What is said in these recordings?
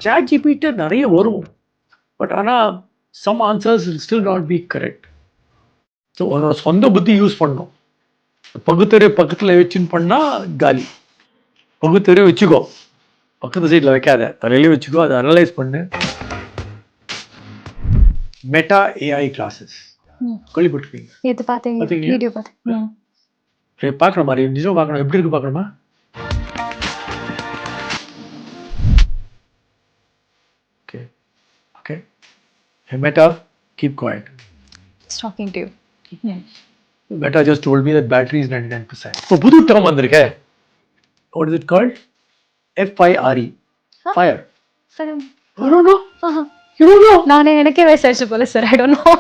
Chat ஜிபிட்ட நிறைய வரும், பட் ஆனால் some answers will still not be correct. So உன்னோட சொந்த புத்தி யூஸ் பண்ணணும். பகுத்தறிவு பக்கத்தில் வச்சுன்னு பண்ணால் காலி. பகுத்தறிவு வச்சுக்கோ, பக்கத்து சைடில் வைக்காத, தலையிலே வச்சுக்கோ, அதை அனலைஸ் பண்ணு. மெட்டா ஏஐ கிளாஸஸ் கேள்விப்பட்டிருக்கீங்க? இது பார்த்தீங்க, வீடியோ பார்த்தேன். பார்க்குற மாதிரி நிஜம் பார்க்கணும். எப்படி இருக்கு பார்க்கணுமா? Okay okay. Meta, keep quiet. It's talking to you. Meta just told me that battery is 99%. இப்போ புது term வந்திருக்கே. What is it called? FIRE. Fire. I don't know. You don't know? நானே எனக்கே வயசாச்சு போல sir. I don't know.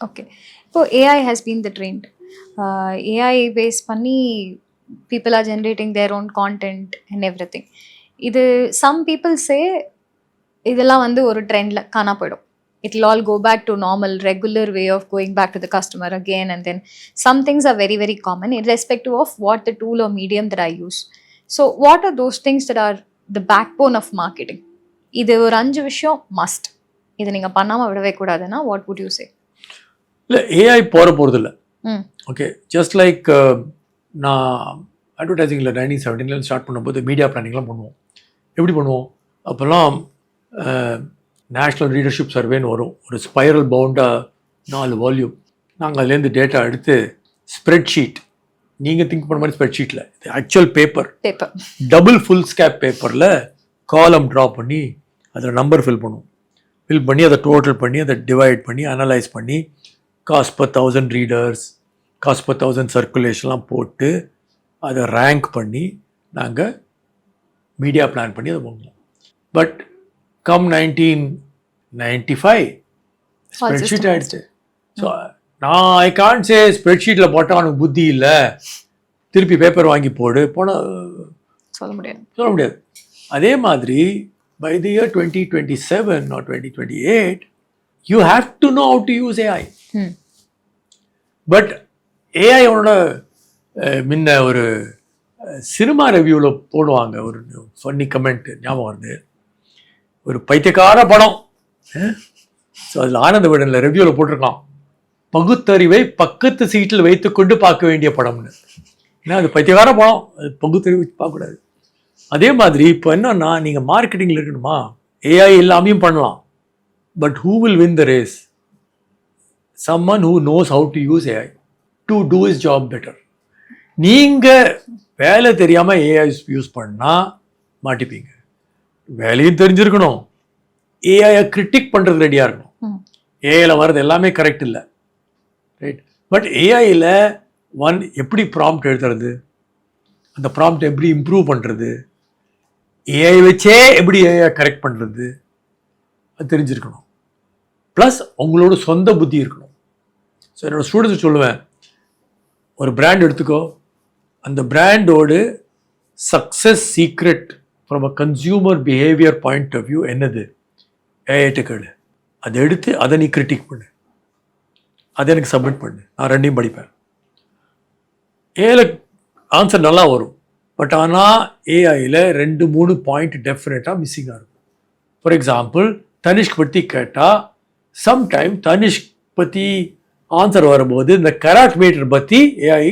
Okay. So AI has been the trend. AI base பண்ணி people are generating their own content and everything. இது some people say இதெல்லாம் வந்து ஒரு ட்ரெண்ட்ல காணா போயிடும். It will all go back to normal regular way of going back to the customer again, and then some things are very very common irrespective of what the tool or medium that I use. So what are those things that are the backbone of marketing? இது ஒரு 5 விஷயம் must. இது நீங்க பண்ணாம விடவே கூடாதுன்னா what would you say? இல்லை, AI போகிறது இல்லை. ஓகே, ஜஸ்ட் லைக் நான் அட்வர்டைசிங்கில் 1917 ஸ்டார்ட் பண்ணும்போது மீடியா பிளானிங்லாம் பண்ணுவோம். எப்படி பண்ணுவோம்? அப்போல்லாம் நேஷ்னல் ரீடர்ஷிப் சர்வேன்னு வரும், ஒரு ஸ்பைரல் பவுண்டாக 4 வால்யூம். நாங்கள் அதுலேருந்து டேட்டா எடுத்து ஸ்ப்ரெட்ஷீட், நீங்கள் திங்க் பண்ண மாதிரி ஸ்ப்ரெட்ஷீட்டில், actual paper double foolscap பேப்பரில் காலம் ட்ரா பண்ணி அதில் நம்பர் ஃபில் பண்ணுவோம். ஃபில் பண்ணி அதை டோட்டல் பண்ணி அதை டிவைட் பண்ணி அனலைஸ் பண்ணி cost per 1000 readers, cost per 1000 சர்க்குலேஷன்லாம் போட்டு அதை ரேங்க் பண்ணி நாங்கள் மீடியா பிளான் பண்ணி அதை பண்ணுவோம். பட் கம் 1995 ஸ்ப்ரெட்ஷீட் ஆகிடுச்சு. ஸோ நான் ஐ கான்ட் சே ஸ்ப்ரெட்ஷீட்டில் போட்டால் அவனுக்கு புத்தி இல்லை, திருப்பி பேப்பர் வாங்கி போடு போனால் சொல்ல முடியாது. அதே மாதிரி by the year 2027 or 2028 you have to know how to use AI. But AI அவனோட முன்ன ஒரு சினிமா ரிவ்யூவில் போடுவாங்க, ஒரு ஃபன்னி கமெண்ட் ஞாபகம் வருது. ஒரு பைத்தியக்கார படம், ஸோ அதில் ஆனந்த விடனில் ரிவ்யூவில் போட்டிருக்கலாம், பகுத்தறிவை பக்கத்து சீட்டில் வைத்துக்கொண்டு பார்க்க வேண்டிய படம்னு. ஏன்னா அது பைத்தியக்கார படம், அது பகுத்தறிவு பார்க்கக்கூடாது. அதே மாதிரி இப்போ என்னன்னா, நீங்கள் மார்க்கெட்டிங்கில் இருக்கணுமா, ஏஐ எல்லாமே பண்ணலாம். But who will win the race? Someone who knows how to use AI to do his job better. நீங்கள் வேலை தெரியாமல் ஏஐ யூஸ் பண்ணால் மாட்டிப்பீங்க. வேலையும் தெரிஞ்சிருக்கணும், ஏஐயை கிரிட்டிக் பண்ணுறது ரெடியாக இருக்கணும். ஏஐயில் வர்றது எல்லாமே கரெக்ட் இல்லை, ரைட்? பட் ஏஐயில் எப்படி ப்ராம்ப்ட் எழுதுறது, அந்த ப்ராம்ப்ட் எப்படி இம்ப்ரூவ் பண்ணுறது, ஏஐ வச்சே எப்படி ஏஐ கரெக்ட் பண்ணுறது, அது தெரிஞ்சிருக்கணும். ப்ளஸ் உங்களோட சொந்த புத்தி இருக்கணும். ஸோ என்னோடய ஸ்டூடெண்ட்ஸ் சொல்லுவேன், ஒரு பிராண்ட் எடுத்துக்கோ, அந்த பிராண்டோடு success secret from a consumer behaviour point of view என்னது, ஏஐட்ட கேளு. அதை எடுத்து அதை நீ கிரிட்டிக் பண்ணு, அதை எனக்கு சப்மிட் பண்ணு, நான் ரெண்டையும் படிப்பேன். ஏஐல ஆன்சர் நல்லா வரும், பட் ஆனால் ஏஐயில் 2-3 பாயிண்ட் டெஃபினட்டாக மிஸ்ஸிங்காக இருக்கும். ஃபார் எக்ஸாம்பிள், தனிஷ்க் பற்றி கேட்டால் சம்டைம் தனிஷ்க் பற்றி ஆன்சர் வரும்போது இந்த கராட் மீட்டர் பற்றி ஏஐ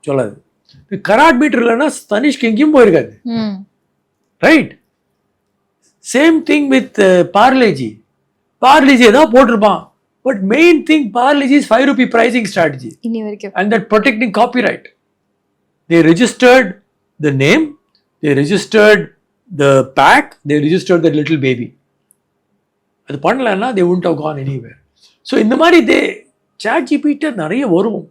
சொல்லாது. இந்த கராட் மீட்டர் இல்லைன்னா தனிஷ்க் எங்கேயும் போயிருக்காது, right? Same thing with Parle G ஏதாவது போட்டிருப்பான், but main thing Parle G is 5 rupee pricing strategy and that protecting copyright. They registered the name, they registered the pack, they registered that little baby. அது பண்ணலன்னா they wouldn't have gone anywhere. So இந்த மாதிரி chat ஜிபிட்ட நிறைய வரும்,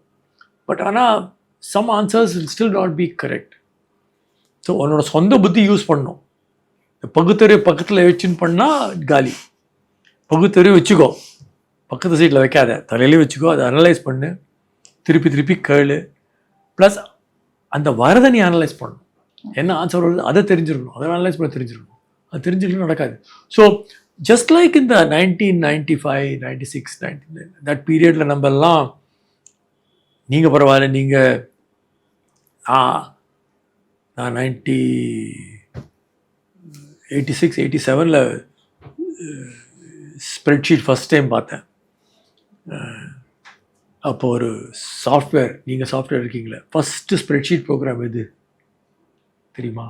but ஆனால் some answers will still not be correct. So உன்னோட சொந்த புத்தி யூஸ் பண்ணணும். பகுத்தறிவு பக்கத்தில் வச்சுன்னு பண்ணால் காலி. பகுத்தறிவு வச்சுக்கோ, பக்கத்து சைடில் வைக்காத, தலையிலே வச்சுக்கோ, அதை அனலைஸ் பண்ணு, திருப்பி கேளு. ப்ளஸ் அந்த வரதை நீ அனலைஸ் பண்ணணும், என்ன ஆன்சர் வருது அதை தெரிஞ்சிருக்கணும், அதை அனலைஸ் பண்ண தெரிஞ்சிருக்கணும். அது தெரிஞ்சுக்கணும் நடக்காது. So just like in the 1995, 96, 99, that period நம்ம எல்லாம் நீங்கள் பரவாயில்ல, நீங்கள் நான் 86-87 ஸ்ப்ரெட்ஷீட் ஃபஸ்ட் டைம் பார்த்தேன். அப்போ ஒரு சாஃப்ட்வேர், நீங்கள் சாஃப்ட்வேர் இருக்கீங்களே, ஃபஸ்ட்டு ஸ்ப்ரெட்ஷீட் ப்ரோக்ராம் எது தெரியுமா?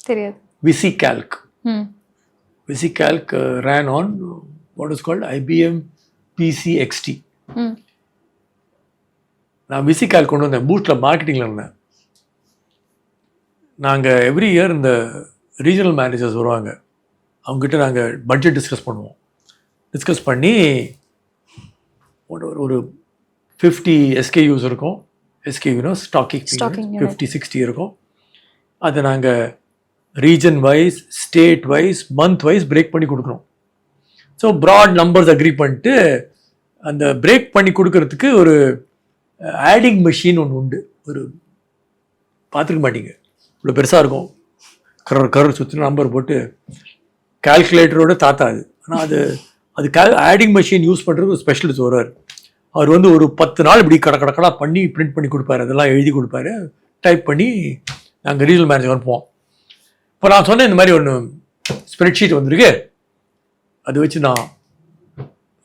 தெரியாது. விசிகால்க். விசிகால்க் ran on what is called IBM PC XT. நான் விசிகால்க் கொண்டு வந்தேன், பூட்டில் மார்க்கெட்டிங்கில் இருந்தேன். நாங்கள் எவ்ரி இயர் இந்த ரீஜனல் மேனேஜர்ஸ் வருவாங்க, அவங்ககிட்ட நாங்கள் பட்ஜெட் டிஸ்கஸ் பண்ணுவோம். டிஸ்கஸ் பண்ணி ஒரு 50 SKUs இருக்கும். SKUனா ஸ்டாக்கிங் 50-60 இருக்கும். அதை நாங்கள் region wise, state wise, month wise break பண்ணி கொடுக்கணும். ஸோ ப்ராட் நம்பர்ஸ் அக்ரி பண்ணிட்டு அந்த பிரேக் பண்ணி கொடுக்கறதுக்கு ஒரு ஆடிங் மெஷின் ஒன்று உண்டு. ஒரு பார்த்துருக்க மாட்டீங்க, இவ்வளோ பெருசாக இருக்கும், கரர் சுற்றி நம்பர் போட்டு, கால்குலேட்டரோட தாத்தா அது. ஆனால் அது ஆடிங் மெஷின் யூஸ் பண்ணுறது ஒரு ஸ்பெஷலிஸ்ட் வருவார். அவர் வந்து ஒரு 10 நாள் இப்படி கடக்கடா பண்ணி பிரிண்ட் பண்ணி கொடுப்பாரு, அதெல்லாம் எழுதி கொடுப்பாரு, டைப் பண்ணி நாங்கள் ரீஜனல் மேனேஜர் அனுப்புவோம். இப்போ நான் சொன்னேன் இந்த மாதிரி ஒன்று ஸ்ப்ரெட்ஷீட் வந்திருக்கு, அது வச்சு நான்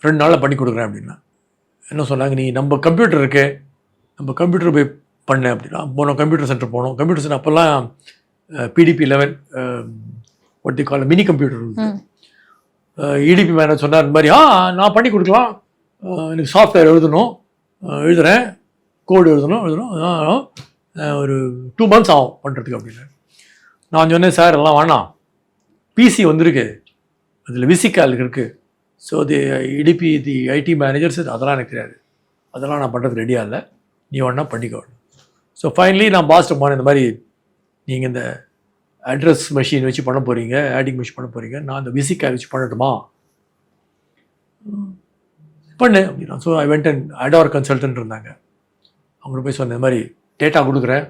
2 நாளில் பண்ணி கொடுக்குறேன் அப்படின்னா. என்ன சொன்னாங்க, நீ நம்ம கம்ப்யூட்டர் இருக்கு, நம்ம கம்ப்யூட்டர் போய் பண்ணேன் அப்படின்னா. போனோம், கம்ப்யூட்டர் சென்டர் போனோம். கம்ப்யூட்டர் சென்டர் அப்போல்லாம் PDP-11 ஒட்டி கால மினி கம்ப்யூட்டர் இருக்குது. EDP மேனேஜர் சொன்னார் இந்த மாதிரி, நான் பண்ணி கொடுக்கலாம், எனக்கு சாஃப்ட்வேர் எழுதுறேன், கோடு எழுதணும், ஒரு 2 months ஆகும் பண்ணுறதுக்கு அப்படின்னு. நான் சொன்னேன், சார் எல்லாம் வேணாம், பிசி வந்திருக்கு, அதில் விசிகால்க் இருக்குது. ஸோ EDP IT மேனேஜர்ஸ் அதெல்லாம் எனக்கு தெரியாது, அதெல்லாம் நான் பண்ணுறதுக்கு ரெடியாக இல்லை, நீ வேணா பண்ணிக்கோ. ஸோ ஃபைனலி நான் பாஸ்ட்டு போனேன், இந்த மாதிரி நீங்கள் இந்த அட்ரஸ் மெஷின் வச்சு பண்ண போகிறீங்க, ஆடிங் மெஷின் பண்ண போகிறீங்க, நான் அந்த விசிகால் வச்சு பண்ணட்டுமா பண்ணு அப்படின்னா. So I went and adore consultant இருந்தாங்க, அவங்கள்ட்ட போய் சொன்னேன், இந்த மாதிரி டேட்டா கொடுக்குறேன்,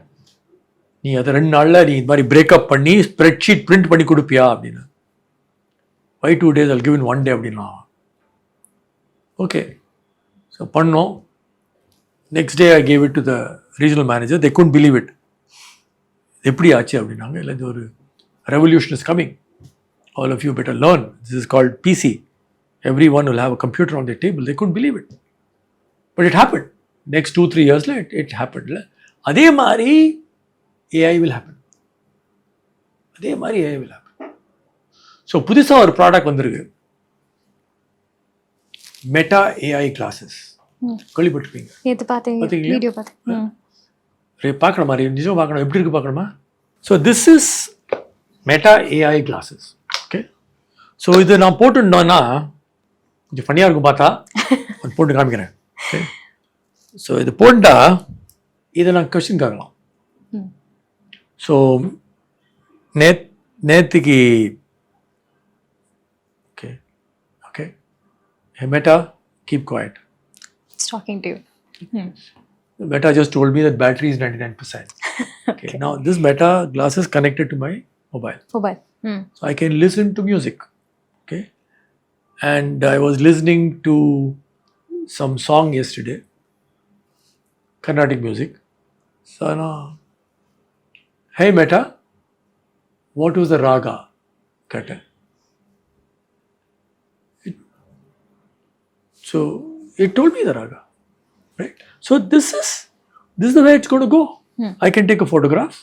நீ அதை 2 நாளில் நீ இந்த மாதிரி பிரேக்கப் பண்ணி ஸ்ப்ரெட்ஷீட் பிரிண்ட் பண்ணி கொடுப்பியா அப்படின்னு. Why 2 days? I'll give in 1 day அப்படின்னா. ஓகே, ஸோ பண்ணோம். Next day I gave it to the regional manager. They couldn't believe it. எப்படி ஆச்சு அப்படின்னாங்க. இல்லை, இது ஒரு revolution is coming, all of you better learn, this is called PC. Everyone will have a computer on their table. They couldn't believe it. But it happened. Next 2-3 years it happened. அதே மாதிரி AI will happen. அதே மாதிரி AI will happen. So புதுசாக ஒரு product வந்திருக்கு, meta AI classes. கேள்விப்பட்டிருப்பீங்க? Video பார்த்தேன். பார்க்கணும் மாதிரி நிஜம் பார்க்கணும், எப்படி இருக்கு பார்க்கணுமா? So this is meta AI classes. Okay, so இது நான் போட்டுட்டோன்னா கொஞ்சம் ஃபன்னியாக இருக்கும், பார்த்தா போட்டு காமிக்கிறேன். ஸோ இது போட்டா இதை நான் கொஸ்டின் கேட்கலாம். ஸோ நேற்றுக்கு okay okay Meta, keep quiet. It's talking to you. Meta just told me that battery is 99%. Okay. Now this Meta glass is connected to my mobile. So I can listen to music. Okay. And I was listening to some song yesterday, Carnatic music. So now, hey Meta, what was the raga? Kata. So it told me the raga, right? So this is the way it's going to go. I can take a photograph,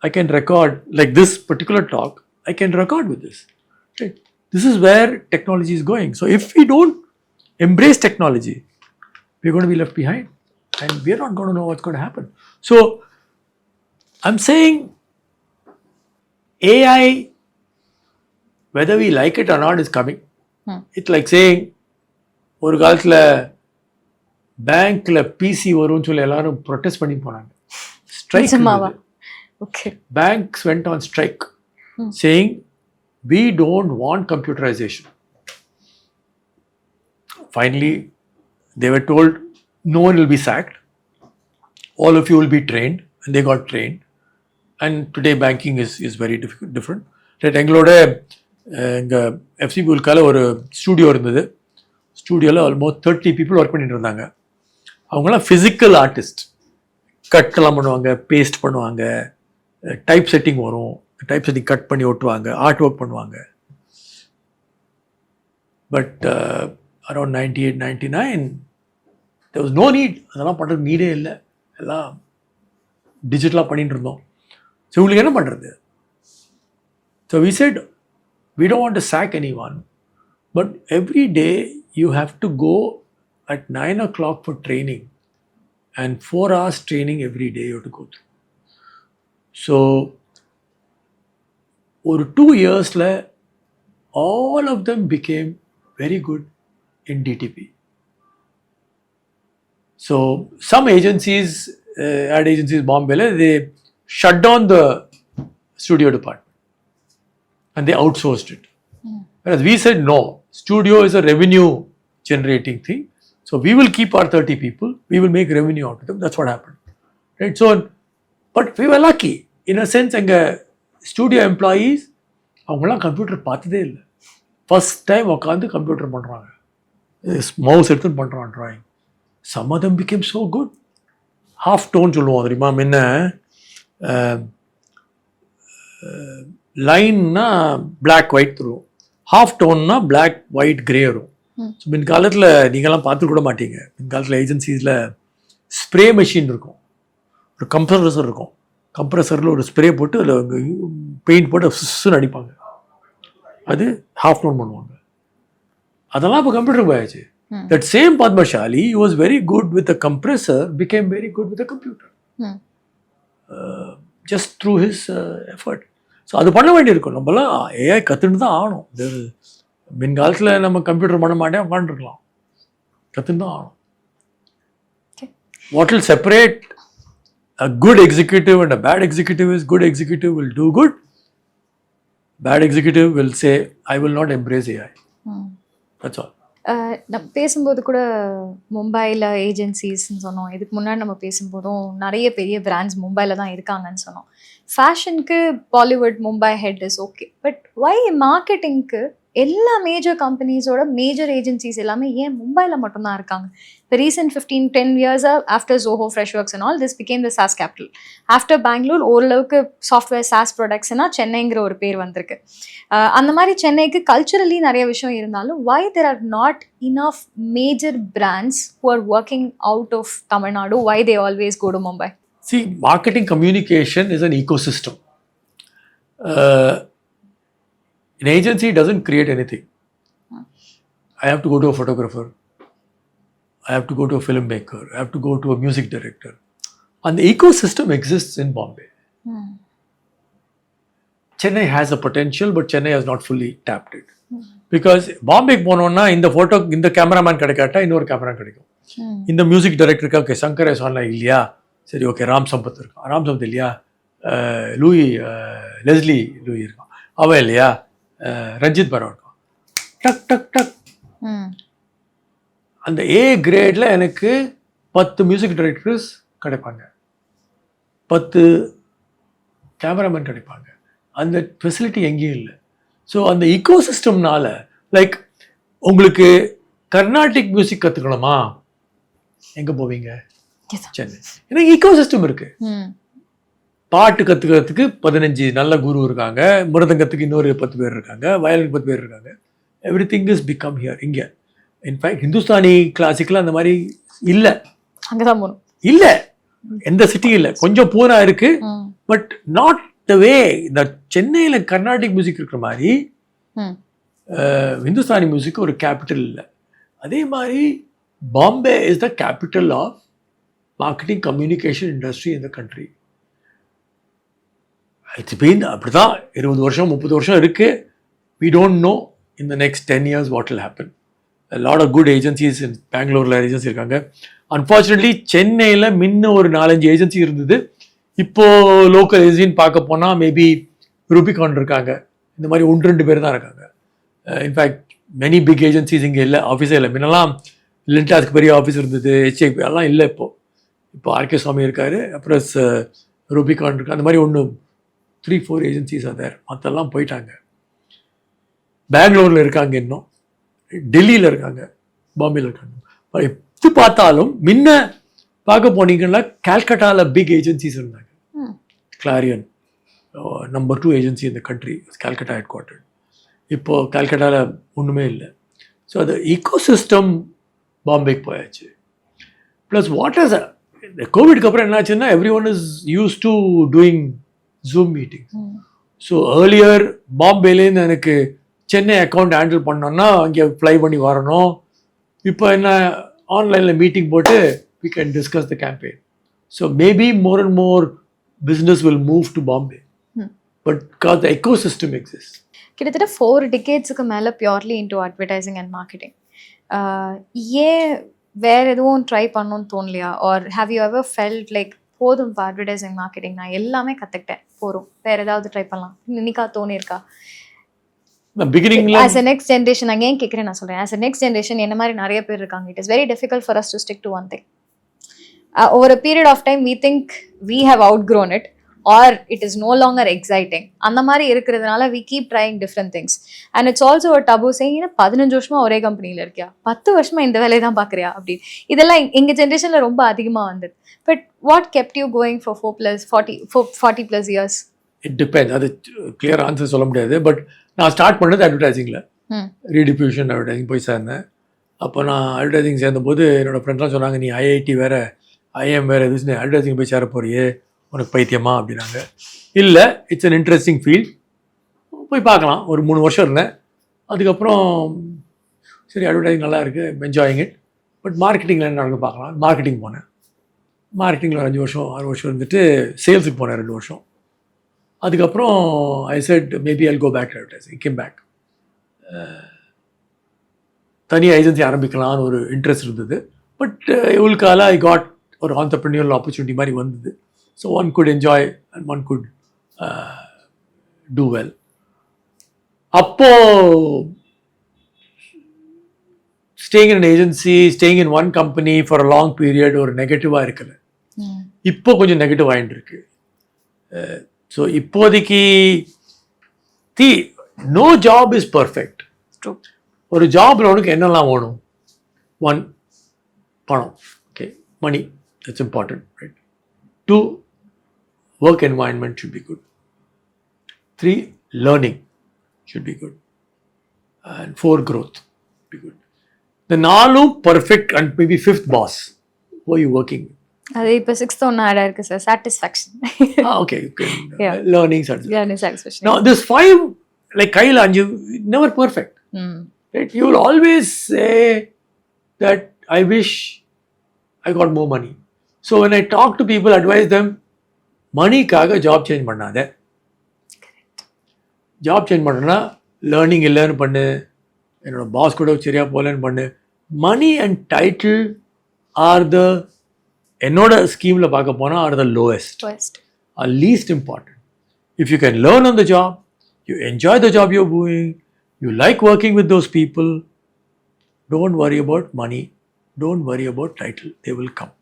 I can record, like this particular talk, I can record with this. Right? This is where technology is going. So if we don't embrace technology, we're going to be left behind, and we're not going to know what's going to happen. So I'm saying AI, whether we like it or not, is coming. It's like saying, ஒரு காலத்தில் பேங்க்ல PC வரும்னு சொல்லி எல்லாரும் protest பண்ணி போனாங்க. Strike, banks went on strike saying we don't want computerization. Finally they were told no one will be sacked, all of you will be trained, and they got trained. And today banking is very different. எங்களோட எங்கள் FCB ஒரு studio இருந்தது. ஸ்டூடியோவில் almost 30 people work பண்ணிட்டு இருந்தாங்க. அவங்களாம் physical artist. கட்டெல்லாம் பண்ணுவாங்க, paste பண்ணுவாங்க, type setting வரும், டைப் செட்டிங் கட் பண்ணி ஒட்டுவாங்க, ஆர்ட் ஒர்க் பண்ணுவாங்க. But around 98, 99 there was no need. அதெல்லாம் பண்ணுறது நீடே இல்லை, எல்லாம் டிஜிட்டலாக பண்ணிட்டு இருந்தோம். ஸோ உங்களுக்கு என்ன பண்ணுறது? So we said we don't want to sack anyone, but every day you have to go at 9 o'clock for training and 4 hours training every day you have to go through. So ஒரு 2 yearsல all of them became very good in DTP. So some agencies, ad agencies Bombay, they shut down the studio department and they outsourced it. Whereas we said no, studio is a revenue generating thing. So we will keep our 30 people, we will make revenue out of them. That's what happened. Right? So, but we were lucky. In a sense, எங்கள் studio employees அவங்களாம் computer பார்த்ததே இல்லை. First time உட்காந்து computer பண்ணுறாங்க, mouse எடுத்துன்னு பண்ணுறான் drawing. Some of them became so good. Half tone சொல்லுவோம் தெரியுமா? முன்ன லைன்னா பிளாக் ஒயிட் தருவோம், ஹாஃப் டோன்னா பிளாக் ஒயிட் கிரே வரும். ஸோ பின்காலத்தில் நீங்கள்லாம் பார்த்து கூட மாட்டீங்க. பின்காலத்தில் ஏஜென்சிஸில் ஸ்ப்ரே மெஷின் இருக்கும், ஒரு கம்ப்ரஸர் இருக்கும், கம்ப்ரஸரில் ஒரு ஸ்ப்ரே போட்டு அதில் பெயிண்ட் போட்டு சுன்னு அடிப்பாங்க, அது ஹாஃப் டோன் பண்ணுவாங்க. அதெல்லாம் இப்போ கம்ப்யூட்டர் போயாச்சு. That same Padmashali, he was very good with the compressor, became very good with the computer. Just through his effort. So அது பண்ண வேண்டியிருக்கும். நம்மளாம் ஏஐ கற்றுன்னு தான் ஆகணும். மின்காலத்தில் நம்ம கம்ப்யூட்டர் பண்ண மாட்டேன் உட்காந்துருக்கலாம், கற்றுன்னு தான் ஆகணும். What will separate a good executive and a bad executive is good executive will do good. Bad executive will say, I will not embrace AI. That's all. நம்ம பேசும்போது கூட மும்பையில் ஏஜென்சிஸ்ன்னு சொன்னோம். இதுக்கு முன்னாடி நம்ம பேசும்போதும் நிறைய பெரிய பிராண்ட்ஸ் மும்பையில் தான் இருக்காங்கன்னு சொன்னோம். ஃபேஷனுக்கு Bollywood Mumbai head is okay, but why மார்க்கெட்டிங்க்கு எல்லா மேஜர் கம்பெனிஸோட மேஜர் ஏஜென்சிஸ் எல்லாமே ஏன் மும்பையில் மட்டும்தான் இருக்காங்க? இப்போ ரீசெண்ட் 15-10 இயர்ஸாக after Zoho, Freshworks and all this became the SaaS capital. After Bangalore ஓரளவுக்கு சாஃப்ட்வேர் சாஸ் ப்ராடக்ட்ஸ்னா சென்னைங்கிற ஒரு பேர் வந்திருக்கு. அந்த மாதிரி சென்னைக்கு கல்ச்சுரலி நிறைய விஷயம் இருந்தாலும் why there are not enough major brands who are working out of Tamil Nadu? Why they always go to Mumbai? See, marketing communication is an ecosystem. An agency doesn't create anything. I have to go to a photographer, I have to go to a filmmaker, I have to go to a music director. And the ecosystem exists in Bombay. Chennai has a potential, but Chennai has not fully tapped it. Because Bombay போனோம்னா இந்த photo இந்த cameraman கிடைக்காட்டா இன்னொரு camera கிடைக்கும், இந்த music டைரக்டருக்கு okay Shankar எஸ்வான்லாம் இல்லையா, சரி okay Ram Sampath இருக்கான், ராம் சம்பத் இல்லையா லூயி லெஸ்லி லூயி இருக்கான், அவன் இல்லையா ரஞ்சித் பரா இருக்கான், டக் டக் டக். அந்த ஏ கிரேடில் எனக்கு 10 மியூசிக் டைரக்டர்ஸ் கிடைப்பாங்க, 10 கேமராமேன் கிடைப்பாங்க. அந்த ஃபெசிலிட்டி எங்கேயும் இல்லை. ஸோ அந்த ஈகோசிஸ்டம்னால லைக் உங்களுக்கு கர்நாடிக் மியூசிக் கற்றுக்கணுமா எங்கே போவீங்க? சென்னை. ஏன்னா ஈகோசிஸ்டம் இருக்கு. பாட்டு கற்றுக்கிறதுக்கு 15 நல்ல குரு இருக்காங்க, மிருதங்கத்துக்கு இன்னொரு 10 பேர் இருக்காங்க, வயலின் 10 பேர் இருக்காங்க. Every thing is become here. இங்கே இன்ஃபேக்ட் ஹிந்துஸ்தானி கிளாசிக்கெலாம் அந்த மாதிரி இல்லை, அங்கதான் போகணும் இல்லை, எந்த சிட்டி இல்லை, கொஞ்சம் பூரா இருக்கு, பட் நாட் த வே. இந்த சென்னையில் கர்நாடிக் மியூசிக் இருக்கிற மாதிரி ஹிந்துஸ்தானி மியூசிக் ஒரு கேபிட்டல் இல்லை. அதே மாதிரி Bombay is the capital of marketing communication industry in the country. Its been அப்படி தான் 20 வருஷம் 30 வருஷம் இருக்குது. We don't know in the next 10 years what will happen. Lot of good agencies in பெங்களூரில் ஏஜென்சி இருக்காங்க. அன்ஃபார்ச்சுனேட்லி சென்னையில் முன்ன ஒரு 4-5 ஏஜென்சி இருந்தது. இப்போது லோக்கல் ஏஜென்சின்னு பார்க்க போனால் மேபி ரூபிகான் இருக்காங்க, இந்த மாதிரி 1-2 பேர் தான் இருக்காங்க. இன்ஃபேக்ட் மெனி பிக் ஏஜென்சிஸ் இங்கே இல்லை, ஆஃபீஸே இல்லை. முன்னெல்லாம் லிண்டாஸ்க்கு பெரிய ஆஃபீஸ் இருந்தது, ஹெச்ஐபி எல்லாம் இல்லை. இப்போ ஆர்கே சுவாமி இருக்கார், அப்புறம் ரூபிகான் இருக்கு. அந்த மாதிரி 3-4 ஏஜென்சிஸ் அதர், மற்றெல்லாம் போயிட்டாங்க. பெங்களூரில் இருக்காங்க, இன்னும் டெல்லியில் இருக்காங்க, பாம்பேயில் இருக்காங்க. எது பார்த்தாலும் முன்ன பார்க்க போனீங்கன்னா கால்கட்டாவில் பிக் ஏஜென்சிஸ் இருந்தாங்க. கிளாரியன் நம்பர் 2 ஏஜென்சி இந்த கண்ட்ரி, கால்கட்டா ஹெட் குவார்ட்டர். இப்போது கால்கட்டாவில் ஒன்றுமே இல்லை. ஸோ அது ஈகோசிஸ்டம் பாம்பேக்கு போயாச்சு. ப்ளஸ் வாட் இஸ் இந்த கோவிட்க்கு அப்புறம் என்னாச்சுன்னா every one is use to doing Zoom meeting. So earlier பாம்பேலேருந்து எனக்கு சென்னை அக்கௌண்ட் ஹேண்டில் பண்ணோன்னா அங்கே ஃப்ளை பண்ணி வரணும். இப்போ என்ன ஆன்லைனில் மீட்டிங் போட்டு we can discuss the campaign. So maybe more and more business will move to Bombay. But because the ecosystem exists. கிட்டத்தட்ட 4 decades-க்கு மேலே purely into advertising and marketing. ஏன் வேற எதுவும் ட்ரை பண்ணணும்னு தோணலையா? Or have you ever felt like போதும் இப்போ அட்வர்டைசிங் மார்க்கெட்டிங் நான் எல்லாமே கற்றுக்கிட்டேன், போதும் வேற ஏதாவது ட்ரை பண்ணலாம் இன்னைக்கா தோணியிருக்கா? ஆஸ் அ நெக்ஸ்ட் ஜென்ரேஷன் நான் ஏன் கேட்குறேன் நான் சொல்கிறேன், ஆஸ் அ நெக்ஸ்ட் ஜென்ரேஷன் என்ன மாதிரி நிறைய பேர் இருக்காங்க. It is very difficult for us to stick to one thing. Over a period of time we think we have outgrown it or it is no longer exciting. அந்த மாதிரி இருக்கிறதுனால we keep trying different things and it's also a taboo saying 15 வருஷமா ஒரே கம்பெனியில் இருக்கியா, 10 வருஷமா இந்த வேலையை தான் பார்க்குறியா அப்படி. இதெல்லாம் எங்கள் ஜென்ரேஷனில் ரொம்ப அதிகமாக வந்தது. But what kept you going for 40 plus years? It depends. அது கிளியர் ஆன்சர் சொல்ல முடியாது. பட் நான் ஸ்டார்ட் பண்ணது அட்வர்டைசிங்கில், ரீடிஃப்யூஷன் அட்வர்டைசிங் போய் சேர்ந்தேன். அப்போ நான் அட்வர்டைசிங் சேர்ந்தபோது என்னோடய ஃப்ரெண்ட்லாம் சொன்னாங்க, நீ ஐஐடி வேறு ஐஎம் வேறு எதுவும் அட்வர்டைசிங் போய் சேர போறியே, உனக்கு பைத்தியமா அப்படின்னாங்க. இல்லை, இட்ஸ் அன் இன்ட்ரெஸ்டிங் ஃபீல்ட், போய் பார்க்கலாம். ஒரு 3 வருஷம் இருந்தேன். அதுக்கப்புறம் சரி அட்வர்டைசிங் நல்லா இருக்குது, என்ஜாயிங் இட், பட் மார்க்கெட்டிங்கில் என்ன நடக்க பார்க்கலாம். மார்க்கெட்டிங் போனேன். மார்க்கெட்டிங்கில் 5 வருஷம் 6 வருஷம் இருந்துட்டு சேல்ஸுக்கு போனேன் 2 வருஷம். அதுக்கப்புறம் I said maybe I'll go back to advertising. Came back. தனி ஏஜென்சி ஆரம்பிக்கலாம்னு ஒரு இன்ட்ரெஸ்ட் இருந்தது. பட் இவளுக்கால ஐ காட் ஒரு entrepreneurial opportunity மாதிரி வந்தது. So one could enjoy and one could do well. அப்போது staying in agency, staying in one company for a long period ஒரு நெகட்டிவாக இருக்குது. இப்போ கொஞ்சம் நெகட்டிவ் ஆகிட்டு இருக்கு. ஸோ இப்போதைக்கு நோ ஜாப் இஸ் பர்ஃபெக்ட். ஒரு ஜாப்ல உனக்கு என்னெல்லாம் வேணும்? 1, பணம். Okay, money, that's important, right? 2, work environment should be good. 3, learning should be good. And 4, growth be good. The 4 perfect and maybe 5th boss. Who are you working with? அது இப்போ 6th ஒன்று add ஆயிருக்கு sir, satisfaction. Okay. Learning satisfaction. Now this 5, like கையில் 5, never perfect. Right? You will always say that I wish I got more money. So when I talk to people, advise them, மணிக்காக job change பண்ணாத. Job change பண்ணனா learning இல்லைன்னு பண்ணு, என்னோட boss கூட சரியாக போகலன்னு பண்ணு. Money and title are the, என்னோட ஸ்கீமில் பார்க்க போனால் are the lowest, or least important. If you can learn on the job, you enjoy the job you're doing, you like working with those people, don't worry about money, don't worry about title, they will come.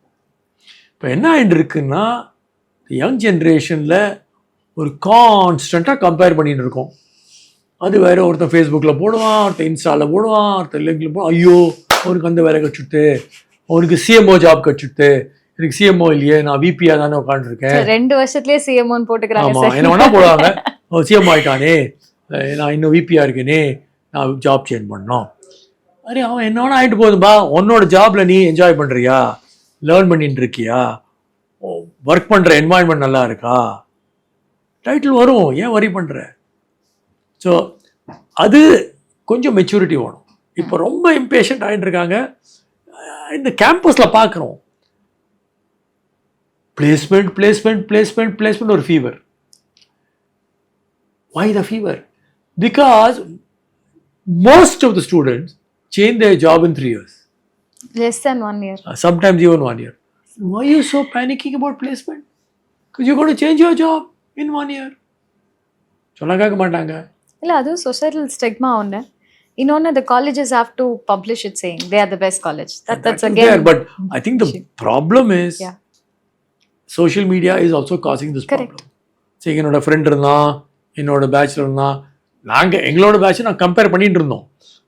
இப்போ என்ன ஆகிட்டு இருக்குன்னா, young ஜென்ரேஷனில் ஒரு கான்ஸ்டண்ட்டாக compare பண்ணிட்டு இருக்கோம். அது வேறு, ஒருத்தன் ஃபேஸ்புக்கில் போடுவான், ஒருத்தன் இன்ஸ்டாவில் போடுவான், ஒருத்தன் லிங்கில் போடுவான். ஐயோ அவனுக்கு அந்த வேலை கற்றுட்டு, அவனுக்கு சிஎம்ஓ ஜாப் கற்றுட்டு, எனக்கு சிஎம்ஓ இல்லையே, நான் விபியாக தானே உட்காந்துருக்கேன். 2 வருஷத்துலேயே சிஎம்ஓன்னு போட்டுக்கிறாங்க. ஆமாம், என்ன வேணால் போடுவாங்க. சிஎம்ஓ ஆகிட்டானே, நான் இன்னும் விபியாக இருக்கேனே, நான் ஜாப் சேஞ்ச் பண்ணோம். அரே அவன் என்ன வேணா ஆகிட்டு போகுதுப்பா, உன்னோட ஜாபில் நீ என்ஜாய் பண்ணுறியா, லேர்ன் பண்ணிட்டு இருக்கியா, ஒர்க் பண்ணுற என்வாயன்மெண்ட் நல்லா இருக்கா, டைட்டில் வரும், ஏன் வரி பண்ணுற? ஸோ அது கொஞ்சம் மெச்சூரிட்டி வேணும். இப்போ ரொம்ப இம்பேஷண்ட் ஆகிட்டு இருக்காங்க. இந்த கேம்பஸில் பார்க்குறோம், பிளேஸ்மெண்ட் பிளேஸ்மெண்ட் பிளேஸ்மெண்ட் பிளேஸ்மெண்ட், ஒரு fever. Why the fever? Because most of the students change their job in 3 years. Less than 1 year. Sometimes even 1 year. Why are you so panicking about placement? Because you're going to change your job in 1 year. சொன்னா கேட்க மாட்டாங்க. இல்லை, அதுவும் societal stigma ஒன்று. இன்னொன்று, the colleges have to publish it saying they are the best college. That's again there, but I think the problem is social media is also causing this problem. சரி, என்னோட friend இருந்தான், என்னோட பேட்சில் இருந்தான், நாங்கள் எங்களோட பேட்சை நான் கம்பேர் பண்ணிட்டு இருந்தோம்.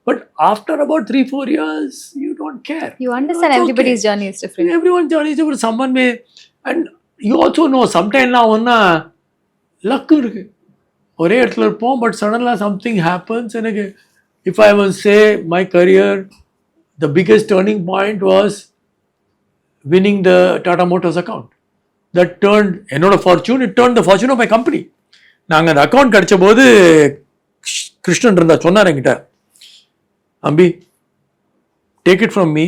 But after about 3-4 years you don't don't care. You understand It's everybody's okay. journey is different. Everyone's journey is different. Someone may, and you also know sometimes now ஒன்னா luck இருக்கு. ஒரே இடத்துல இருப்போம், but suddenly something happens. எனக்கு if I must say my career, the biggest turning point was winning the Tata Motors account. That turned என்னோட fortune, it turned the fortune of my company. நாங்கள் அந்த account கிடைச்ச போது கிருஷ்ணன் இருந்தா சொன்னார் என்கிட்ட, அம்பி, take it from me,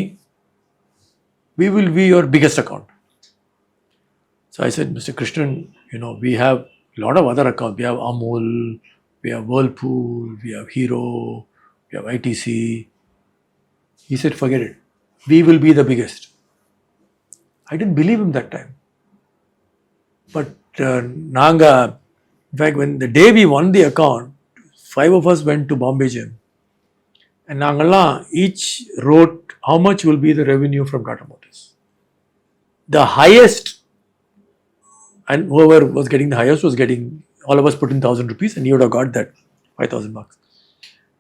we will be your biggest account. So I said, Mr. Krishnan, we have a lot of other accounts. We have Amul, we have Whirlpool, we have Hero, we have ITC. He said, forget it. We will be the biggest. I didn't believe him that time. But Nanga, in fact, when the day we won the account, 5 of us went to Bombay Gym. And Nangala each wrote how much will be the revenue from Tata Motors. The highest, and whoever was getting the highest was getting, all of us put in 1,000 rupees and he would have got that 5,000 bucks.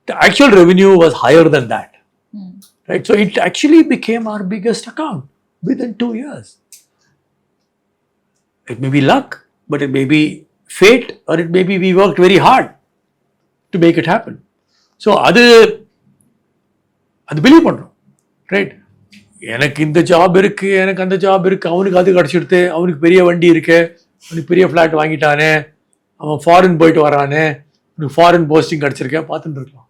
The actual revenue was higher than that. Right? So it actually became our biggest account within 2 years. It may be luck, but it may be fate, or it may be we worked very hard to make it happen. So அது believe பண்ணுறோம், right? எனக்கு இந்த job இருக்கு, எனக்கு அந்த job இருக்கு, அவனுக்கு அது கிடச்சிடுது, அவனுக்கு பெரிய வண்டி இருக்கு, அவனுக்கு பெரிய ஃப்ளாட் வாங்கிட்டானே, அவன் ஃபாரின் போயிட்டு வரானே, அவனுக்கு ஃபாரின் போஸ்டிங் கிடச்சிருக்கேன், பார்த்துட்டு இருக்கலாம்.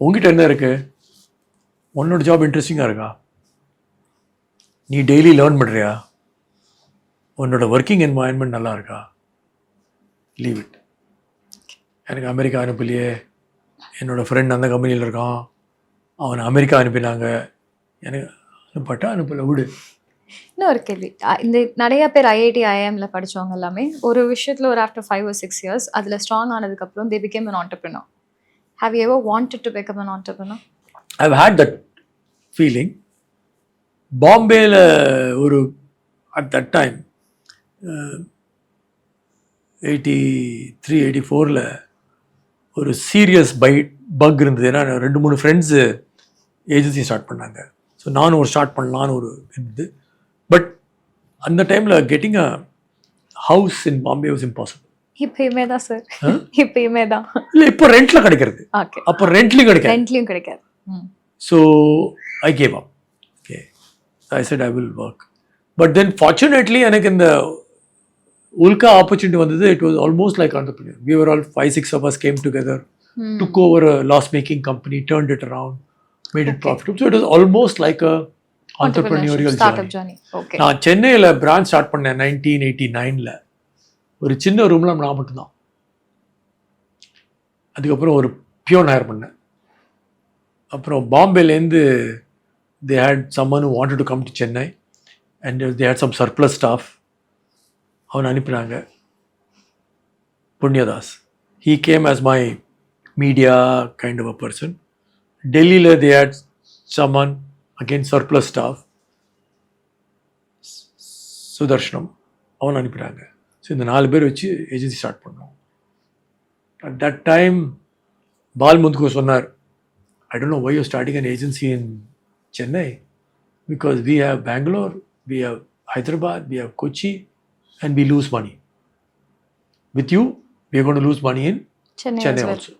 உங்ககிட்ட என்ன இருக்கு? உன்னோட ஜாப் இன்ட்ரெஸ்டிங்காக இருக்கா? நீ டெய்லி லேர்ன் பண்ணுறியா? உன்னோட ஒர்க்கிங் என்வாயன்மெண்ட் நல்லா இருக்கா? Leave it. எனக்கு அமெரிக்கா அனுப்பலையே, என்னோடய ஃப்ரெண்ட் அந்த கம்பெனியில் இருக்கான், அவனை அமெரிக்கா அனுப்பினாங்க, எனக்கு அனுப்பலை, விடு. இன்னொரு கேள்வி, இந்த நிறைய பேர் ஐஐடி ஐஎம்ல படித்தவங்க எல்லாமே ஒரு விஷயத்தில் ஒரு ஆஃப்டர் 5 or 6 years அதில் ஸ்ட்ராங் ஆனதுக்கப்புறம் they became an entrepreneur. Have you ever wanted to become an entrepreneur? I've had that feeling. பாம்பேல ஒரு at that time 83-84 ஒரு சீரியஸ் பக் இருந்தது. ஏன்னா 2-3 ஃப்ரெண்ட்ஸு ஏஜென்சி ஸ்டார்ட் பண்ணாங்க. ஸோ நானும் ஒரு ஸ்டார்ட் பண்ணலான்னு ஒரு இருந்தது. பட் அந்த டைமில் getting a house in Bombay was impossible. இப்பயுமே தான் சார், இப்பயுமே தான். இல்லை, இப்போ ரெண்ட்டில் கிடைக்கிறது, அப்போ ரெண்ட்லையும் கிடைக்காது. So I gave up. Okay, I set I will work. But then fortunately எனக்கு இந்த Ulka opportunity வந்தது. It was almost like entrepreneur. We were all 5-6 of us came together, took over a loss-making company, turned it around, made it profitable. So it was almost like a entrepreneurial startup journey. Okay. நான் சென்னையில் branch start பண்ணேன் 1989. ஒரு சின்ன ரூமில் நான் மட்டும்தான். அதுக்கப்புறம் ஒரு பியோன் ஹையர் பண்ணேன். அப்புறம் பாம்பேலேருந்து they had someone who wanted to come to Chennai and they had some surplus staff. அவனை அனுப்பினாங்க, புண்ணியதாஸ். He came as my media kind of a person. டெல்லியில் they had someone, again surplus staff, Sudarsanam, அவனை அனுப்பினாங்க. So இந்த 4 பேர் வச்சு agency start பண்ணோம். At that time பால் முந்துக்கு சொன்னார், I don't know why you're starting an agency in Chennai, because we have Bangalore, we have Hyderabad, we have Kochi, and we lose money. With you, we are going to lose money in Chennai also.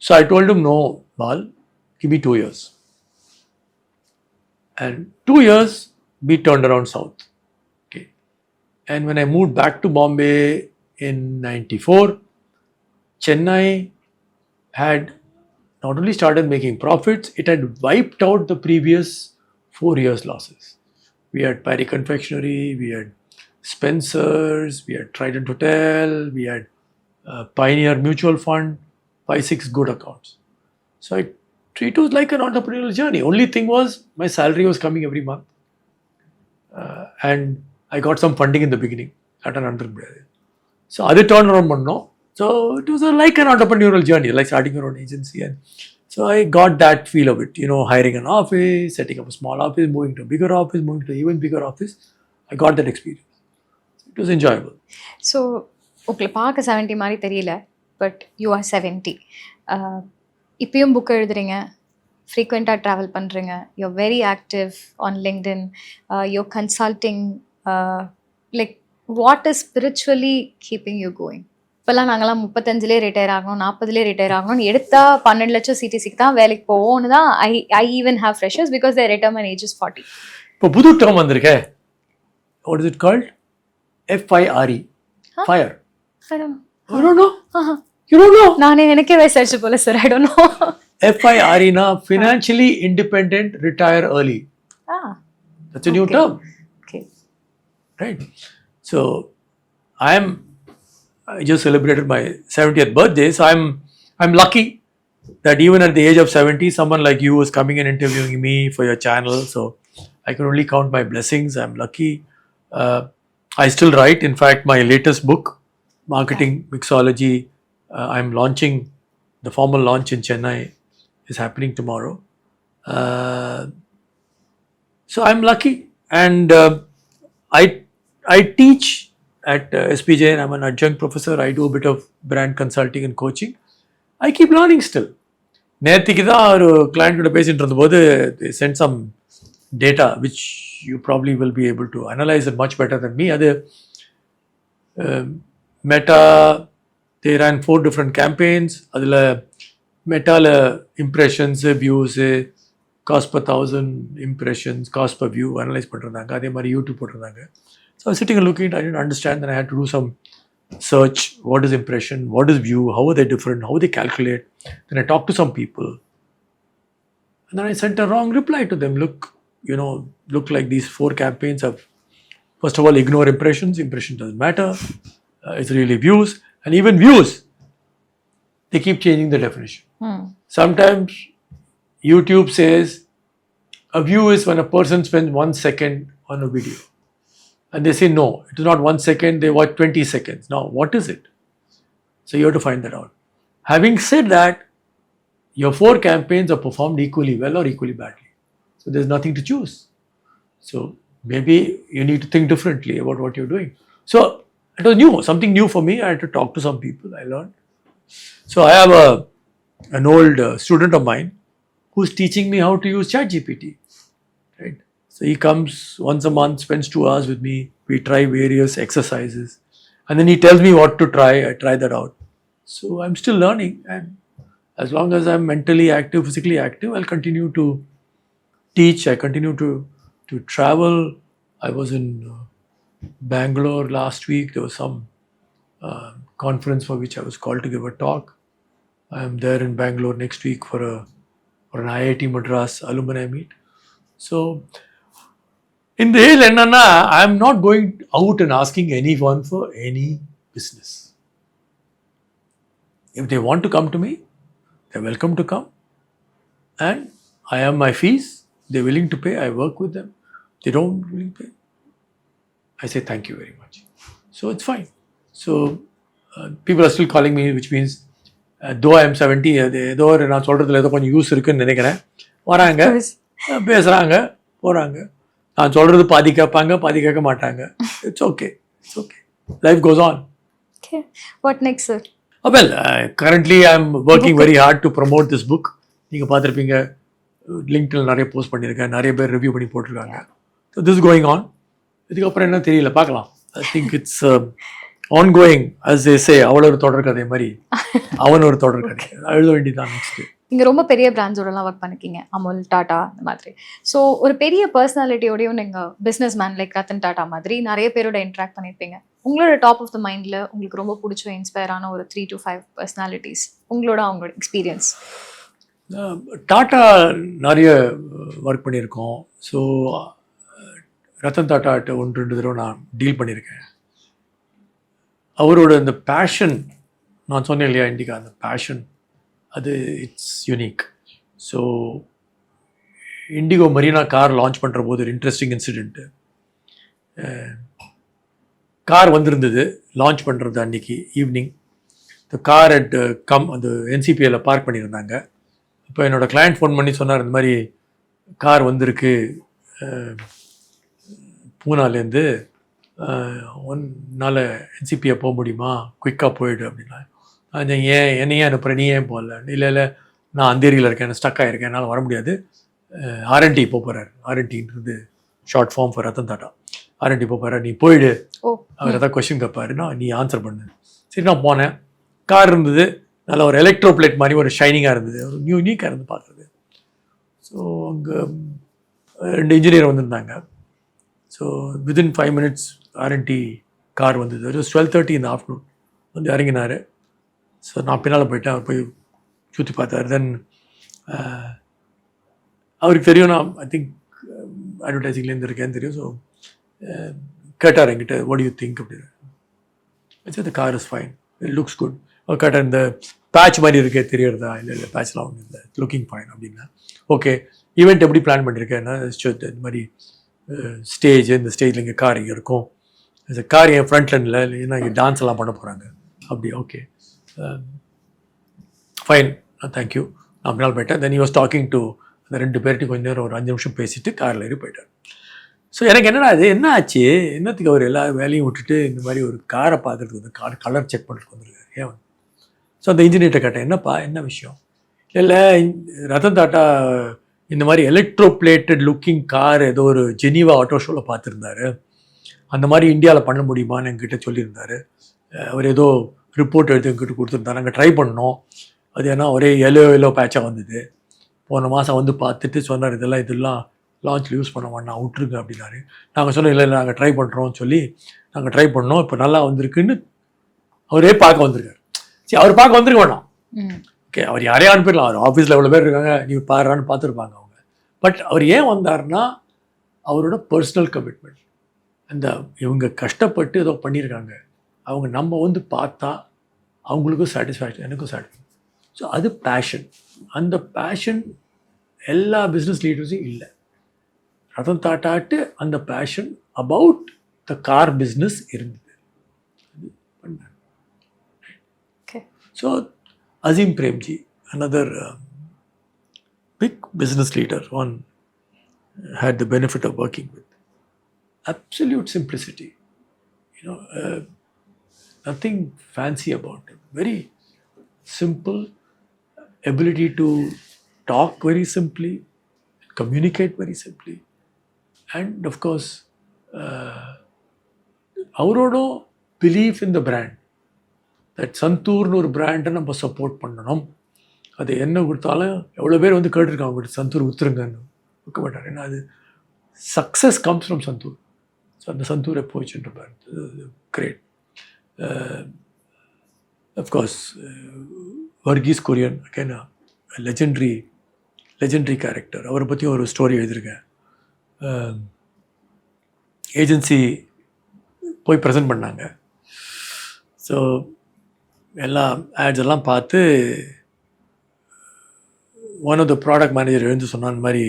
So I told him, no, Bal, give me 2 years. And 2 years, we turned around south. Okay. And when I moved back to Bombay in 94, Chennai had not only started making profits, it had wiped out the previous 4 years' losses. We had Parry Confectionery, we had Spencer's, we had Trident Hotel, we had Pioneer Mutual Fund, 5-6 good accounts. So it was like an entrepreneurial journey. Only thing was, my salary was coming every month. And I got some funding in the beginning at an entrepreneur. So I turned around பண்ணோம். So it was like an entrepreneurial journey, like starting your own agency. And so I got that feel of it, hiring an office, setting up a small office, moving to a bigger office, moving to an even bigger office. I got that experience. It was enjoyable. So, okay, பார்க்க 70 மாதிரி தெரியல, but you are 70. இப்பயும் book எழுதுறீங்க, ஃப்ரீக்வெண்ட்டாக travel பண்ணுறீங்க, you're very active on LinkedIn, you're consulting, like what is spiritually keeping you going? இப்போல்லாம் நாங்கள்லாம் 35லேயே retire ஆகணும், 40லேயே ரிட்டையர் ஆகணும்னு எடுத்தா 12 லட்சம் சிடிசிக்கு தான் வேலைக்கு போவோம்னு தான் I even have freshers because their retirement age is 40. இப்போ புது டேர்ம் வந்திருக்கே, what is it called? FIRE, FIRE. I don't know. You don't know? நானே எனக்கே வயசாச்சு போல sir, I don't know. FIRE na financially independent, retire early. That's a new term. Okay. Right. So I just celebrated my 70th birthday, so I'm lucky that even at the age of 70 someone like you is coming and interviewing me for your channel, so I can only count my blessings. I'm lucky. I still write. In fact, my latest book, Marketing Mixology, I'm launching. The formal launch in Chennai is happening tomorrow. So I'm lucky, and I teach at SPJ, and I'm an adjunct professor. I do a bit of brand consulting and coaching. I keep learning still. நேற்றுக்கு தான் ஒரு client கிட்ட பேசிட்டு இருந்தபோது they sent some data which you probably will be able to analyze it much better than me. அது Meta, they ran 4 different campaigns. அதில் மெட்டாவில் impressions, views, cost per 1000 impressions, cost per view analyse பண்ணிருந்தாங்க. அதே மாதிரி YouTube போட்டிருந்தாங்க. So I was sitting and looking at it, I didn't understand, then I had to do some search. What is impression? What is view? How are they different? How they calculate? Then I talked to some people. And then I sent a wrong reply to them. Look like these 4 campaigns have, first of all, ignore impressions. Impression doesn't matter. It's really views. And even views, they keep changing the definition. Sometimes YouTube says a view is when a person spends 1 second on a video. And they say, no, it is not 1 second, they watch 20 seconds. Now, what is it? So you have to find that out. Having said that, your 4 campaigns are performed equally well or equally badly. So there's nothing to choose. So maybe you need to think differently about what you're doing. So it was new, something new for me. I had to talk to some people, I learned. So I have an old student of mine who's teaching me how to use ChatGPT. Right? So he comes once a month, spends 2 hours with me. We try various exercises. And then he tells me what to try. I try that out. So I'm still learning. And as long as I'm mentally active, physically active, I'll continue to teach. I continue to travel. I was in Bangalore last week. There was some conference for which I was called to give a talk. I am there in Bangalore next week for an IIT Madras alumni meet. So in the end, I'm not going out and asking anyone for any business. If they want to come to me, they're welcome to come. And I have my fees. They're willing to pay. I work with them. They don't willing to pay. I say thank you very much. So it's fine. So people are still calling me, which means though I am 70, ஏதோ நான் சொல்கிறதுல ஏதோ கொஞ்சம் use இருக்குன்னு நினைக்கிறேன். வராங்க, பேசுகிறாங்க, போகிறாங்க. நான் சொல்கிறது பாதி கேட்பாங்க, பாதி கேட்க மாட்டாங்க. It's okay. It's okay. Life goes on. Okay. What next, sir? Well, currently I'm working very hard to promote this book. நீங்கள் பார்த்துருப்பீங்க, லிங்க்டில் நிறைய போஸ்ட் பண்ணியிருக்கேன், நிறைய பேர் ரிவ்யூ பண்ணி போட்டிருக்காங்க. So this is going on. இதுக்கப்புறம் என்ன தெரியல, பார்க்கலாம். I think it's ongoing, as they say. அவள் ஒரு தொடர் கதை மாதிரி அவன் ஒரு தொடர் கதை எழுத வேண்டியதான். நெக்ஸ்ட் நீங்கள் ரொம்ப பெரிய பிராண்ட்ஸோடலாம் ஒர்க் பண்ணிக்கிங்க, அமுல், டாடா இந்த மாதிரி. ஸோ ஒரு பெரிய பர்சனாலிட்டியோடையும் நீங்கள் business man like Ratan Tata மாதிரி நிறைய பேரோட இன்ட்ராக்ட் பண்ணியிருப்பீங்க. உங்களோட டாப் ஆஃப் த மைண்டில் உங்களுக்கு ரொம்ப பிடிச்ச இன்ஸ்பயரான ஒரு 3 to 5 பர்சனாலிட்டிஸ் அவங்களோட எக்ஸ்பீரியன்ஸ்? டாட்டா நிறைய ஒர்க் பண்ணியிருக்கோம். ஸோ ரத்தன் டாட்டாட்ட 1-2 தடவை நான் டீல் பண்ணியிருக்கேன். அவரோட அந்த பேஷன், நான் சொன்னேன் இல்லையா இண்டிகா, அந்த பேஷன் அது it's unique. So indigo Marina car launch பண்ணுற போது ஒரு இன்ட்ரெஸ்டிங் இன்சிடெண்ட்டு. கார் வந்திருந்தது லான்ச் பண்ணுறது அன்றைக்கி ஈவினிங். இந்த கார் அட் அந்த என்சிபியில் பார்க் பண்ணியிருந்தாங்க. இப்போ என்னோடய கிளையண்ட் ஃபோன் பண்ணி சொன்னார், இந்த மாதிரி கார் வந்திருக்கு பூனாலேருந்து, ஒன்னால் என்சிபியை போக முடியுமா, குயிக்காக போயிடு அப்படின்னா. ஏன் என்னையே அனுப்புகிறேன், நீ ஏன் போகல? இல்லை நான் அந்தேரியில் இருக்கேன், ஸ்டக் ஆகிருக்கேன், என்னால் வர முடியாது. ஆர்என்டி போகிறார். ஆர்என்டின்றது short form for Ratan Tata. R N T போகிறார், நீ போயிடு, அவர் ஏதாவது கொஸ்டின் கேட்பாருன்னா நீ ஆன்சர் பண்ணு. சரி, நான் போனேன். கார் இருந்தது, நல்ல ஒரு எலக்ட்ரோ பிளேட் மாதிரி ஒரு ஷைனிங்காக இருந்தது, ஒரு யூனிக்காக இருந்து பார்க்குறது. ஸோ அங்கே 2 இன்ஜினியர் வந்திருந்தாங்க. So within 5 minutes R&D car வந்தது. ஒரு 12:30 in the afternoon வந்து இறங்கினார். ஸோ நான் பின்னால் போயிட்டேன். அவர் போய் சுற்றி பார்த்தார். தென் அவருக்கு தெரியும் நான் ஐ திங்க் அட்வர்டைஸிங்லேருந்து இருக்கேன்னு தெரியும். ஸோ கேட்டார் என்கிட்ட, வாட் யூ திங்க் அப்படின்னு. The car is fine, it looks good. அவர் கேட்டார், இந்த பேட்ச் மாதிரி இருக்கே தெரியறதா? இல்லை பேட்ச்லாம் ஒன்றும் இல்லை, லுக்கிங் ஃபைன் அப்படின்னா. ஓகே, ஈவெண்ட் எப்படி பிளான் பண்ணியிருக்கேன்னா, இந்த மாதிரி ஸ்டேஜ், இந்த ஸ்டேஜில் இங்கே கார் இங்கே இருக்கும், இந்த கார் என் ஃப்ரண்ட்ல இல்லை, ஏன்னா இங்கே டான்ஸ் எல்லாம் பண்ண போகிறாங்க அப்படி. Okay fine, thank you. நான் அப்படி நாள் போயிட்டேன். Then he was talking to அந்த 2 பேர்கிட்டையும் கொஞ்சம் நேரம் ஒரு 5 நிமிஷம் பேசிட்டு காரில் ஏறி போயிட்டார். ஸோ எனக்கு என்னடா அது என்ன ஆச்சு, என்னத்துக்கு அவர் எல்லா வேலையும் விட்டுட்டு இந்த மாதிரி ஒரு காரை பார்க்குறதுக்கு வந்து கார் கலர் செக் பண்ணுறதுக்கு வந்துருக்காரு, ஏன்? ஸோ அந்த இன்ஜினியர்கிட்ட கேட்டேன், என்னப்பா என்ன விஷயம்? இல்லை ரத்தன் டாட்டா இந்த மாதிரி எலக்ட்ரோ பிளேட்டட் லுக்கிங் கார் ஏதோ ஒரு ஜெனீவா ஆட்டோ ஷோவில் பார்த்துருந்தாரு, அந்த மாதிரி இந்தியாவில் பண்ண முடியுமான்னு எங்கிட்ட சொல்லியிருந்தார். அவர் ஏதோ ரிப்போர்ட் எடுத்து எங்கிட்ட கொடுத்துருந்தாரு, நாங்கள் ட்ரை பண்ணோம். அது ஏன்னா ஒரே எல்லோ பேட்சாக வந்தது. போன மாதம் வந்து பார்த்துட்டு சொன்னார், இதெல்லாம் லான்ச்சில் யூஸ் பண்ண வேண்டாம், விட்டுருங்க அப்படின்னாரு. நாங்கள் சொன்னோம், இல்லை நாங்கள் ட்ரை பண்ணுறோம்னு சொல்லி நாங்கள் ட்ரை பண்ணோம், இப்போ நல்லா வந்திருக்குன்னு அவரே பார்க்க வந்திருக்காரு. சரி, அவர் பார்க்க வந்துருக்க வேண்டாம். ஓகே, அவர் யாரையும் அனுப்பிடலாம், அவர் ஆஃபீஸில் எவ்வளோ பேர் இருக்காங்க, நீ பாடுறான்னு பார்த்துருப்பாங்க அவங்க. பட் அவர் ஏன் வந்தார்னா அவரோட பர்சனல் கமிட்மெண்ட். அந்த இவங்க கஷ்டப்பட்டு ஏதோ பண்ணியிருக்காங்க, அவங்க நம்ம வந்து பார்த்தா அவங்களுக்கும் சாட்டிஸ்ஃபேக்ஷன், எனக்கும் சாட்டிஸ்ஃபேக்ஷன். ஸோ அது பேஷன். அந்த பேஷன் எல்லா பிஸ்னஸ் லீடர்ஸும் இல்லை. ரத்தன் டாட்டாட்டு அந்த passion about the car business இருந்தது. So Azim Premji, another big business leader, one had the benefit of working with. Absolute simplicity, nothing fancy about it. Very simple, ability to talk very simply, communicate very simply, and of course அவரோட belief in the brand, that சந்தூர்னு ஒரு பிராண்டை நம்ம support பண்ணணும். அது என்ன கொடுத்தாலும் எவ்வளோ பேர் வந்து கேட்டிருக்காங்க, அவங்ககிட்ட சந்தூர் விற்றுருங்கன்னு விற்க மாட்டார். ஏன்னா அது success comes from Santoor. So அந்த சந்தூரை போயிச்சுன்ற பாரு, great. Of course Verghese Kurien, again legendary character. அவரை பற்றி ஒரு ஸ்டோரி எழுதியிருக்கேன். ஏஜென்சி போய் ப்ரெசென்ட் பண்ணாங்க. ஸோ எல்லா ஆட்ஸ் எல்லாம் பார்த்து one of the product manager எழுந்து சொன்ன மாதிரி,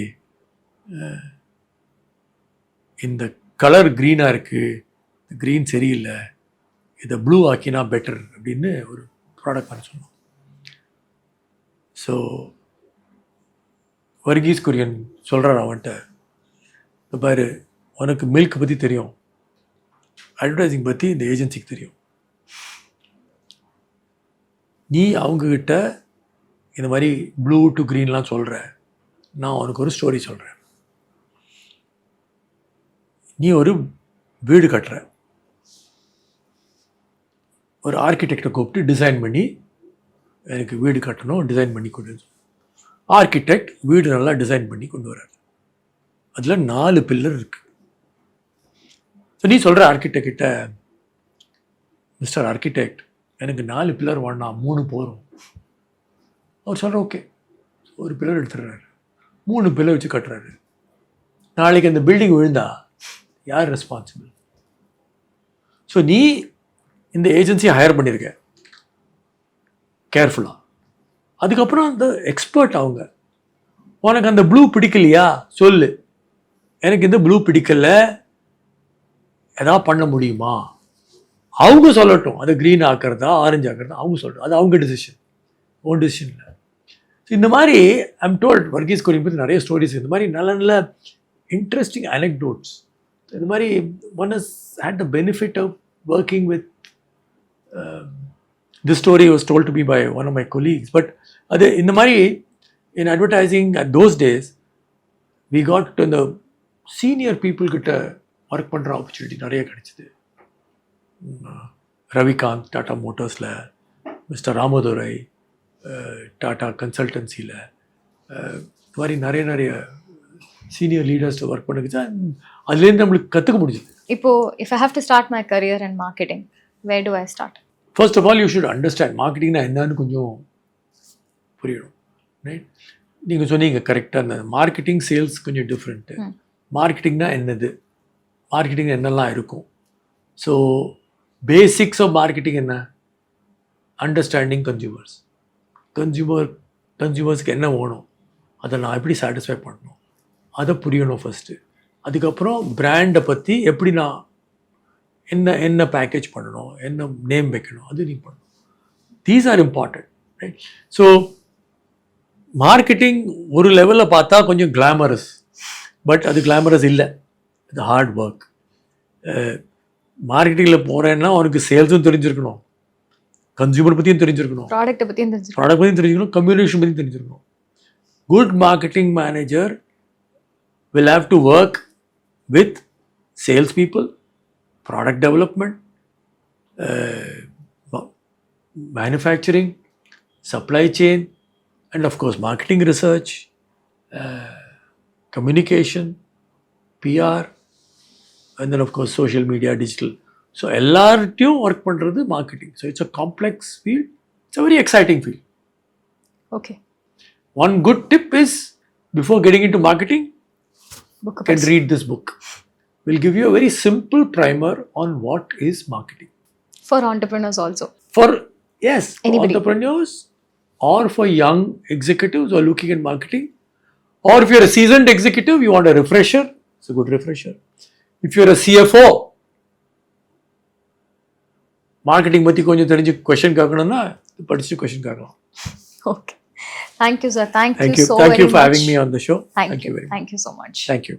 இந்த கலர் க்ரீனாக இருக்குது, க்ரீன் சரியில்லை, இதை ப்ளூ ஆக்கினா பெட்டர் அப்படின்னு ஒரு ப்ராடக்ட் மேனேஜர் சொன்னோம். ஸோ வர்கீஸ் குரியன் சொல்கிறார் அவன்கிட்ட, இந்த பாரு, உனக்கு மில்க் பற்றி தெரியும், அட்வர்டைஸிங் பற்றி இந்த ஏஜென்சிக்கு தெரியும், நீ அவங்கக்கிட்ட இந்த மாதிரி ப்ளூ டு க்ரீன்லாம் சொல்கிற, நான் உனக்கு ஒரு ஸ்டோரி சொல்கிறேன். நீ ஒரு வீடு கட்டுற, ஒரு ஆர்கிடெக்டை கூப்பிட்டு டிசைன் பண்ணி, எனக்கு வீடு கட்டணும், டிசைன் பண்ணி கொடு. ஆர்கிடெக்ட் வீடு நல்லா டிசைன் பண்ணி கொண்டு வர்றாரு. அதில் 4 பில்லர் இருக்குது. ஸோ நீ சொல்கிற ஆர்கிடெக்ட் கிட்ட, மிஸ்டர் ஆர்கிடெக்ட், எனக்கு 4 பில்லர் வேணாம், 3 போதும். அவர் சொல்கிற ஓகே, ஒரு பில்லர் எடுத்துடுறாரு, 3 பில்லர் வச்சு கட்டுறாரு. நாளைக்கு அந்த பில்டிங் விழுந்தா யார் ரெஸ்பான்சிபிள்? ஸோ நீ இந்த ஏஜென்சியை ஹையர் பண்ணியிருக்க கேர்ஃபுல்லாக. அதுக்கப்புறம் அந்த எக்ஸ்பர்ட் அவங்க, உனக்கு அந்த ப்ளூ பிடிக்கலையா சொல்லு, எனக்கு இந்த ப்ளூ பிடிக்கல, எதாவது பண்ண முடியுமா? அவங்க சொல்லட்டும், அதை க்ரீன் ஆக்கிறதா ஆரஞ்சு ஆக்கிறதா அவங்க சொல்லட்டும், அது அவங்க டிசிஷன், ஓன் டிசிஷன் இல்லை. ஸோ இந்த மாதிரி ஐம் டோல்ட், வர்கீஸ் குரியன் பற்றி நிறைய ஸ்டோரிஸ், இந்த மாதிரி நல்ல நல்ல இன்ட்ரெஸ்டிங் அனெக்டோட்ஸ். இந்த மாதிரி one has had the benefit of working with, this story was told to be by one of my colleagues. But அது இந்த மாதிரி in advertising at those days, we got to the senior people கிட்ட work பண்ணுற opportunity நிறைய கிடைச்சிது. Ravikant Tata மோட்டர்ஸில், mister Ramadurai Tata கன்சல்டன்சியில், இது மாதிரி நிறைய சீனியர் லீடர்ஸ் ஒர்க் பண்ணிக்கிச்சு. அதுலேருந்து நம்மளுக்கு கற்றுக்க முடிஞ்சுது. இப்போ if I have to start my career in marketing, where do I start? First of all, you should understand மார்க்கெட்டிங்னா என்னன்னு கொஞ்சம் புரியணும். ரைட், நீங்கள் சொன்னீங்க கரெக்டாக. அந்த மார்க்கெட்டிங் சேல்ஸ் கொஞ்சம் டிஃப்ரெண்ட்டு. மார்க்கெட்டிங்னா என்னது, மார்க்கெட்டிங் என்னெல்லாம் இருக்கும். ஸோ பேசிக்ஸ் ஆஃப் மார்க்கெட்டிங் என்ன? அண்டர்ஸ்டாண்டிங் கன்சியூமர்ஸ்க்கு என்ன வேணும், அதை நான் எப்படி சாட்டிஸ்ஃபை பண்ணணும், அதை புரியணும் ஃபஸ்ட்டு. அதுக்கப்புறம் பிராண்டை பற்றி எப்படி நான் என்ன பேக்கேஜ் பண்ணணும், என்ன நேம் வைக்கணும், அது நீ பண்ணணும். These are important. Right. So marketing ஒரு லெவலில் பார்த்தா கொஞ்சம் கிளாமரஸ், பட் அது கிளாமரஸ் இல்லை, இது ஹார்ட் ஒர்க். மார்க்கெட்டிங்கில் போகிறேன்னா அவனுக்கு சேல்ஸும் தெரிஞ்சிருக்கணும், கன்சியூமர் பற்றியும் தெரிஞ்சிருக்கணும், ப்ராடக்ட் பற்றியும் தெரிஞ்சிருக்கணும், கம்யூனிகேஷன் பற்றியும் தெரிஞ்சிருக்கணும். Good marketing manager will have to work with sales people, product development, manufacturing, supply chain, and of course marketing research, communication, PR, and then of course social media, digital. So எல்லார்ட்டையும் work பண்ணுறது marketing. So it's a complex field. It's a very exciting field. Okay. One good tip is, before getting into marketing, you can read this book. We'll give you a very simple primer on what is marketing. For entrepreneurs also. For anybody. Entrepreneurs, or for young executives who are looking at marketing, or if you're a seasoned executive, you want a refresher, it's a good refresher. If you're a CFO, marketing பற்றி கொஞ்சம் தெரிஞ்சு question கேட்கணும்னா படிச்சு question கேட்கலாம். Okay. Thank you, sir. Thank you so Thank very you for much. having me on the show. Thank you. Very much. Thank you so much. Thank you.